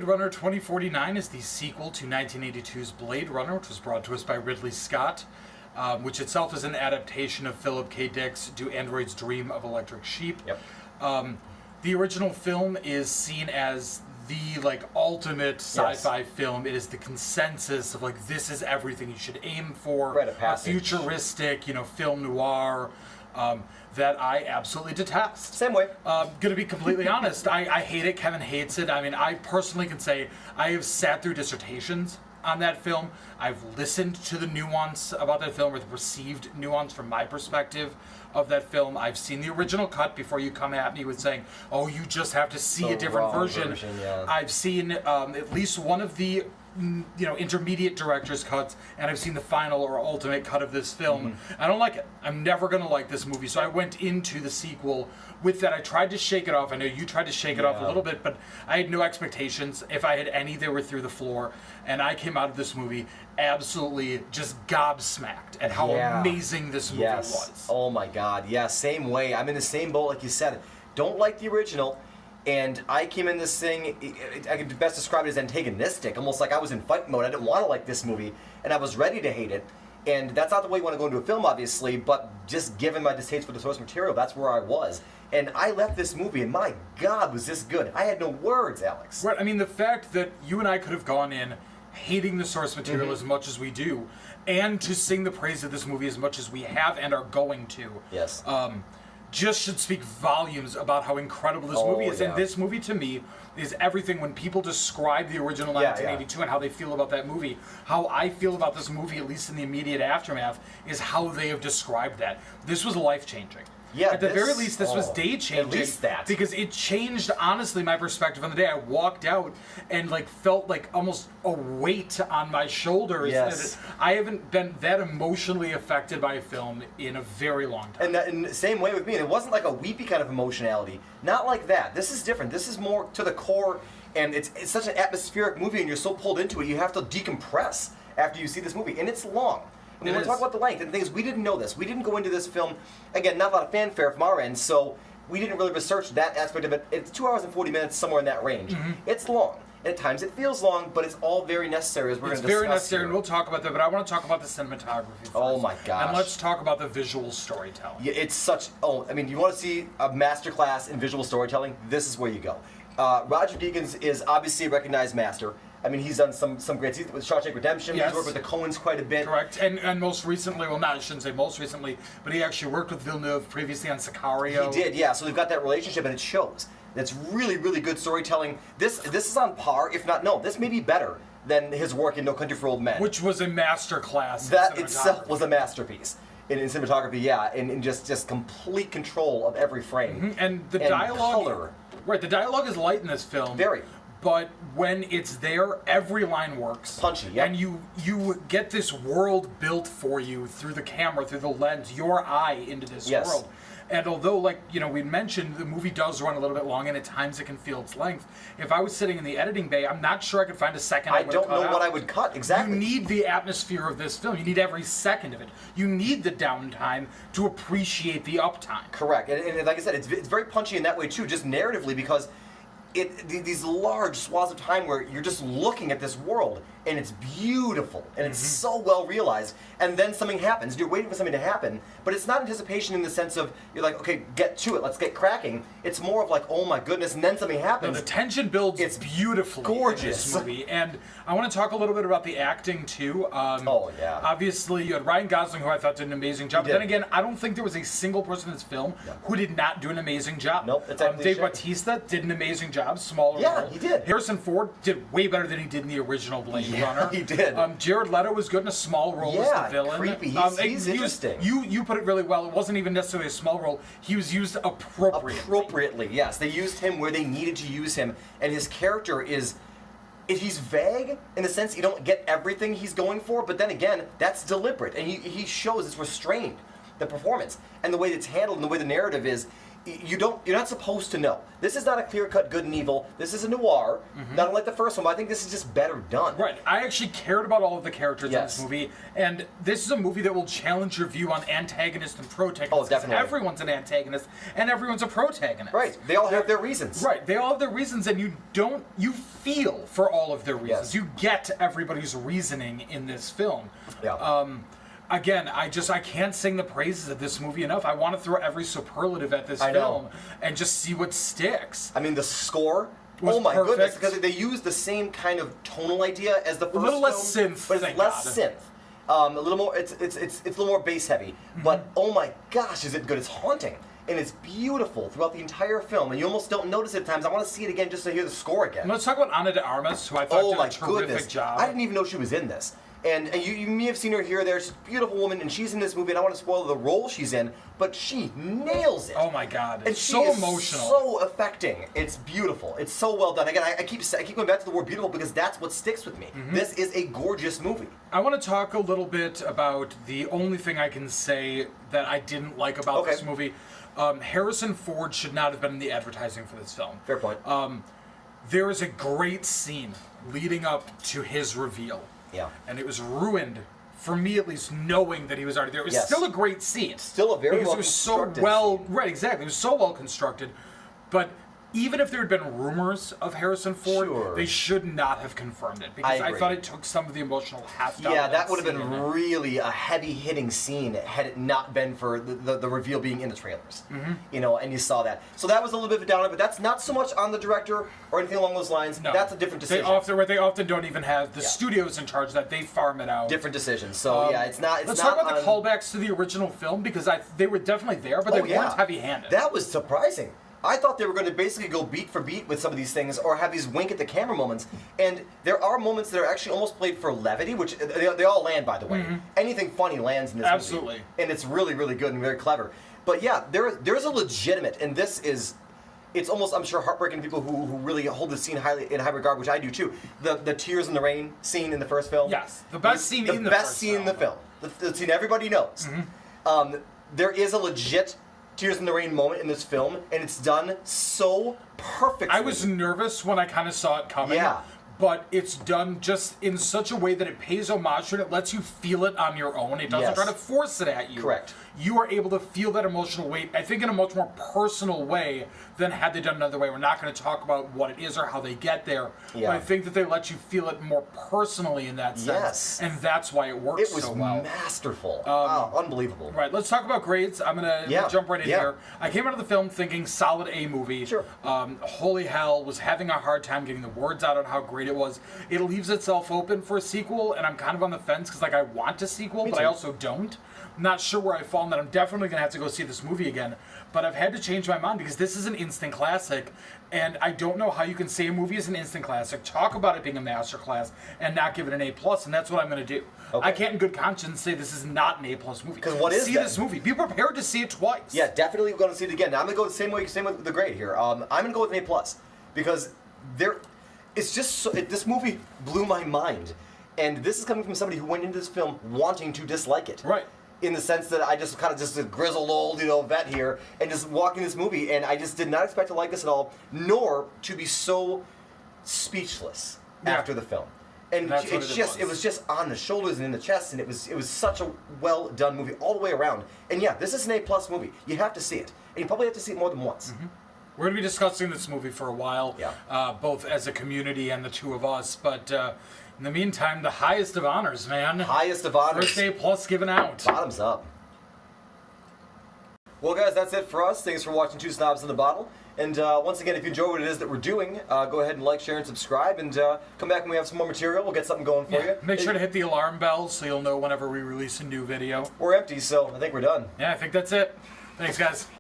Blade Runner 2049 is the sequel to 1982's Blade Runner, which was brought to us by Ridley Scott, which itself is an adaptation of Philip K. Dick's Do Androids Dream of Electric Sheep. Yep. The original film is seen as the ultimate sci-fi film. It is the consensus of this is everything you should aim for. Rite of passage. Futuristic, film noir. That I absolutely detest. Same way. Gonna be completely honest, I hate it. Kevin hates it. I mean, I personally can say I have sat through dissertations on that film. I've listened to the nuance about that film, or the perceived nuance from my perspective of that film. I've seen the original cut before you come at me with saying, oh, you just have to see a different version. Yeah. I've seen at least one of the intermediate director's cuts, and I've seen the final or ultimate cut of this film. I don't like it. I'm never going to like this movie. So I went into the sequel with that. I tried to shake it off. I know you tried to shake it off a little bit, but I had no expectations. If I had any, they were through the floor. And I came out of this movie absolutely just gobsmacked at how amazing this movie was. Oh my God. Yeah, same way. I'm in the same boat, like you said. Don't like the original. And I came in this thing, I could best describe it as antagonistic, almost like I was in fight mode. I didn't want to like this movie, and I was ready to hate it. And that's not the way you want to go into a film, obviously, but just given my distaste for the source material, that's where I was. And I left this movie, and my God, was this good. I had no words, Alex. Right, I mean, the fact that you and I could have gone in hating the source material as much as we do, and to sing the praise of this movie as much as we have and are going to. Yes. Just should speak volumes about how incredible this movie is. Yeah. And this movie, to me, is everything. When people describe the original 1982 and how they feel about that movie, how I feel about this movie, at least in the immediate aftermath, is how they have described that. This was life-changing. Yeah, at the very least, this was day-changing. At least that. Because it changed, honestly, my perspective on the day. I walked out and felt almost a weight on my shoulders. Yes. I haven't been that emotionally affected by a film in a very long time. And the same way with me. And it wasn't like a weepy kind of emotionality. Not like that. This is different. This is more to the core, and it's such an atmospheric movie, and you're so pulled into it, you have to decompress after you see this movie. And it's long. I mean, we'll talk about the length. And the thing is, we didn't know this. We didn't go into this film, again, not a lot of fanfare from our end, so we didn't really research that aspect of it. It's 2 hours and 40 minutes, somewhere in that range. It's long. And at times it feels long, but it's all very necessary, as we're going to discuss. It's very necessary, here. and we'll talk about that, but I want to talk about the cinematography first. Oh my gosh. And let's talk about the visual storytelling. Yeah, it's such, you want to see a masterclass in visual storytelling, this is where you go. Roger Deakins is obviously a recognized master. I mean, he's done some great things with Shawshank Redemption. Yes. He's worked with the Coens quite a bit. Correct. And most recently, well, I shouldn't say most recently, but he actually worked with Villeneuve previously on Sicario. He did, yeah. So they've got that relationship, and it shows. That's really, really good storytelling. This is on par, if not, no, this may be better than his work in No Country for Old Men. Which was a masterclass. That itself was a masterpiece in cinematography, yeah, and in just complete control of every frame. And the dialogue. Color. Right, the dialogue is light in this film. Very. But when it's there, every line works. Punchy, yeah. And you get this world built for you through the camera, through the lens, your eye into this world. And although, we mentioned, the movie does run a little bit long, and at times it can feel its length. If I was sitting in the editing bay, I'm not sure I could find a second I don't know what I would cut, exactly. You need the atmosphere of this film. You need every second of it. You need the downtime to appreciate the uptime. Correct. And like I said, it's very punchy in that way, too, just narratively, because these large swaths of time where you're just looking at this world, and it's beautiful, and it's so well realized, and then something happens, and you're waiting for something to happen, but it's not anticipation in the sense of, you're like, okay, get to it, let's get cracking. It's more of like, oh my goodness, and then something happens. No, the tension builds beautifully gorgeous. in this movie, and I want to talk a little bit about the acting, too. Obviously, you had Ryan Gosling, who I thought did an amazing job, but then again, I don't think there was a single person in this film who did not do an amazing job. Nope, it's Dave Bautista did an amazing job, smaller role. He did. Harrison Ford did way better than he did in the original Blade Runner. He did. Jared Leto was good in a small role as the villain. Creepy. He's interesting. You put it really well. It wasn't even necessarily a small role. He was used appropriately. Appropriately, yes. They used him where they needed to use him, and his character is... He's vague in the sense you don't get everything he's going for, but then again, that's deliberate, and he shows it's restrained, the performance, and the way it's handled and the way the narrative is. you're not supposed to know. This is not a clear-cut good and evil. This is a noir, not unlike the first one, but I think this is just better done. Right. I actually cared about all of the characters Yes. in this movie, and this is a movie that will challenge your view on antagonist and protagonist. Oh, 'cause definitely. Everyone's an antagonist and everyone's a protagonist. Right. They all have their reasons. Right. They all have their reasons, and you feel for all of their reasons. Yes. You get everybody's reasoning in this film. Yeah. Again, I can't sing the praises of this movie enough. I want to throw every superlative at this I know. film and just see what sticks. I mean, the score. Was Oh my perfect. goodness! Because they use the same kind of tonal idea as the first. little less film, synth, but it's thank less God. synth. A little more. It's a little more bass heavy. But oh my gosh, is it good? It's haunting and it's beautiful throughout the entire film, and you almost don't notice it at times. I want to see it again just to hear the score again. Let's talk about Ana de Armas, who I thought Oh did my a terrific goodness! job. I didn't even know she was in this. And you may have seen her here or there. She's a beautiful woman, and she's in this movie. And I don't want to spoil the role she's in, but she nails it. Oh my God! And It's she so is emotional. so affecting. It's beautiful. It's so well done. Again, I keep going back to the word beautiful because that's what sticks with me. This is a gorgeous movie. I want to talk a little bit about the only thing I can say that I didn't like about Okay. this movie. Harrison Ford should not have been in the advertising for this film. Fair point. There is a great scene leading up to his reveal. Yeah. And it was ruined, for me at least, knowing that he was already there. It was Yes. still a great scene. Still a very because well it was so constructed well scene. right, exactly. It was so well constructed. But even if there had been rumors of Harrison Ford, Sure. they should not have confirmed it because I agree. thought it took some of the emotional heft out Yeah, of that would have been scene. really a heavy-hitting scene had it not been for the reveal being in the trailers. You know, and you saw that. So that was a little bit of a downer, but that's not so much on the director or anything along those lines. No. That's a different decision. They often don't even have the Yeah. studios in charge of that. They farm it out. Different decision. So yeah, it's not. It's Let's not talk about the on- callbacks to the original film because they were definitely there, but Oh, they yeah. weren't heavy-handed. That was surprising. I thought they were going to basically go beat for beat with some of these things or have these wink at the camera moments. And there are moments that are actually almost played for levity, which they all land, by the way. Anything funny lands in this Absolutely. movie. And it's really, really good and very clever. But yeah, there's a legitimate, and this is, it's almost, I'm sure, heartbreaking to people who really hold this scene highly in high regard, which I do too. The Tears in the Rain scene in the first film. Yes, the best scene in the best first scene in the film. film. The scene everybody knows. There is a legit Tears in the Rain moment in this film, and it's done so perfectly. I was nervous when I kind of saw it coming. Yeah. But it's done just in such a way that it pays homage to it. It lets you feel it on your own. It doesn't Yes. try to force it at you. Correct. You are able to feel that emotional weight, I think, in a much more personal way than had they done another way. We're not going to talk about what it is or how they get there. Yeah. But I think that they let you feel it more personally in that sense. Yes. And that's why it works It was so well. masterful. Wow, unbelievable. Right, let's talk about grades. I'm gonna Yeah, jump right in yeah. here. I came out of the film thinking solid A movie. Sure. Holy hell, was having a hard time getting the words out on how great it was. It leaves itself open for a sequel, and I'm kind of on the fence because like I want a sequel, but I too. also don't. I'm not sure where I fall in that. I'm definitely gonna have to go see this movie again. But I've had to change my mind because this is an instant classic, and I don't know how you can say a movie is an instant classic, talk about it being a masterclass, and not give it an A+, and that's what I'm gonna do. Okay. I can't in good conscience say this is not an A+ movie. 'Cause what is See then? this movie. Be prepared to see it twice. Yeah, definitely going to see it again. Now, I'm going to go the same with the grade here. I'm going to go with an A+, because it's just this movie blew my mind. And this is coming from somebody who went into this film wanting to dislike it. Right. In the sense that I just kind of just a grizzled old, vet here, and just walking this movie, and I just did not expect to like this at all, nor to be so speechless Yeah. after the film. And That's what it was just on the shoulders and in the chest, and it was such a well done movie all the way around. And yeah, this is an A+ movie. You have to see it, and you probably have to see it more than once. We're going to be discussing this movie for a while, Yeah. both as a community and the two of us. But in the meantime, the highest of honors, man. Highest of honors. First A+ given out. Bottoms up. Well, guys, that's it for us. Thanks for watching Two Snobs in the Bottle. And once again, if you enjoy what it is that we're doing, go ahead and like, share, and subscribe. And come back when we have some more material. We'll get something going for you. Make sure to hit the alarm bell so you'll know whenever we release a new video. We're empty, so I think we're done. Yeah, I think that's it. Thanks, guys.